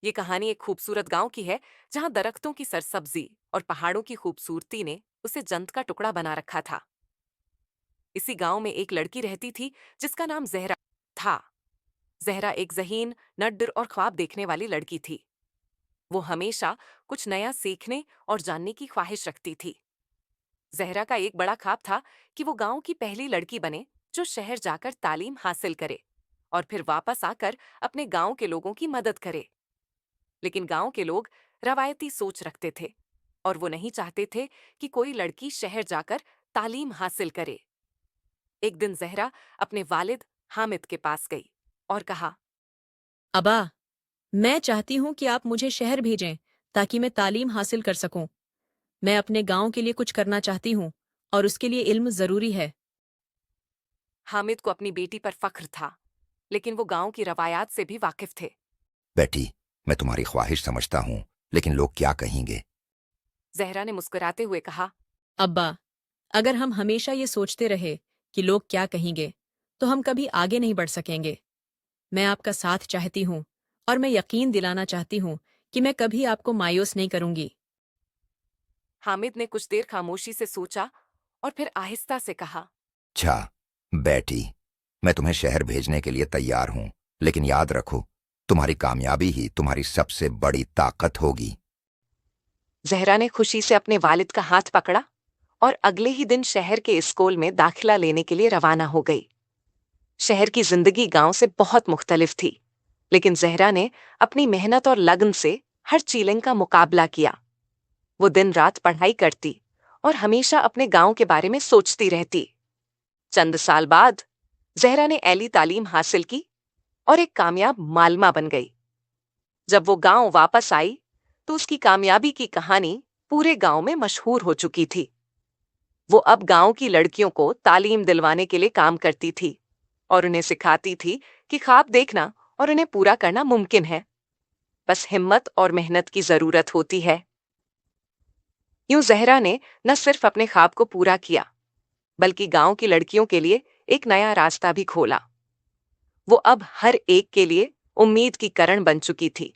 یہ کہانی ایک خوبصورت گاؤں کی ہے جہاں درختوں کی سرسبزی اور پہاڑوں کی خوبصورتی نے اسے جنت کا ٹکڑا بنا رکھا تھا۔ اسی گاؤں میں ایک لڑکی رہتی تھی جس کا نام زہرا تھا۔ زہرا ایک ذہین، نڈر اور خواب دیکھنے والی لڑکی تھی۔ وہ ہمیشہ کچھ نیا سیکھنے اور جاننے کی خواہش رکھتی تھی۔ زہرا کا ایک بڑا خواب تھا کہ وہ گاؤں کی پہلی لڑکی بنے جو شہر جا کر تعلیم حاصل کرے اور پھر واپس آ کر اپنے گاؤں کے لوگوں کی مدد کرے۔ لیکن گاؤں کے لوگ روایتی سوچ رکھتے تھے اور وہ نہیں چاہتے تھے کہ کوئی لڑکی شہر جا کر تعلیم حاصل کرے۔ ایک دن زہرا اپنے والد حامد کے پاس گئی اور کہا، ابا، میں چاہتی ہوں کہ آپ مجھے شہر بھیجیں تاکہ میں تعلیم حاصل کر سکوں۔ میں اپنے گاؤں کے لیے کچھ کرنا چاہتی ہوں اور اس کے لیے علم ضروری ہے۔ حامد کو اپنی بیٹی پر فخر تھا، لیکن وہ گاؤں کی روایات سے بھی واقف تھے۔ بیٹی، میں تمہاری خواہش سمجھتا ہوں، لیکن لوگ کیا کہیں گے؟ زہرا نے مسکراتے ہوئے کہا، ابا، اگر ہم ہمیشہ یہ سوچتے رہے کہ لوگ کیا کہیں گے تو ہم کبھی آگے نہیں بڑھ سکیں گے۔ میں آپ کا ساتھ چاہتی ہوں اور میں یقین دلانا چاہتی ہوں کہ میں کبھی آپ کو مایوس نہیں کروں گی۔ حامد نے کچھ دیر خاموشی سے سوچا اور پھر آہستہ سے کہا، اچھا بیٹی، میں تمہیں شہر بھیجنے کے لیے تیار ہوں، لیکن یاد رکھو، تمہاری کامیابی ہی تمہاری سب سے بڑی طاقت ہوگی۔ زہرا نے خوشی سے اپنے والد کا ہاتھ پکڑا اور اگلے ہی دن شہر کے اسکول میں داخلہ لینے کے لیے روانہ ہو گئی۔ شہر کی زندگی گاؤں سے بہت مختلف تھی، لیکن زہرا نے اپنی محنت اور لگن سے ہر چیلنج کا مقابلہ کیا۔ وہ دن رات پڑھائی کرتی اور ہمیشہ اپنے گاؤں کے بارے میں سوچتی رہتی۔ چند سال بعد زہرا نے اعلی تعلیم حاصل کی اور ایک کامیاب معلمہ بن گئی۔ جب وہ گاؤں واپس آئی تو اس کی کامیابی کی کہانی پورے گاؤں میں مشہور ہو چکی تھی۔ وہ اب گاؤں کی لڑکیوں کو تعلیم دلوانے کے لیے کام کرتی تھی اور انہیں سکھاتی تھی کہ خواب دیکھنا اور انہیں پورا کرنا ممکن ہے، بس ہمت اور محنت کی ضرورت ہوتی ہے۔ یوں زہرا نے نہ صرف اپنے خواب کو پورا کیا بلکہ گاؤں کی لڑکیوں کے لیے ایک نیا راستہ بھی کھولا۔ وہ اب ہر ایک کے لیے امید کی کرن بن چکی تھی۔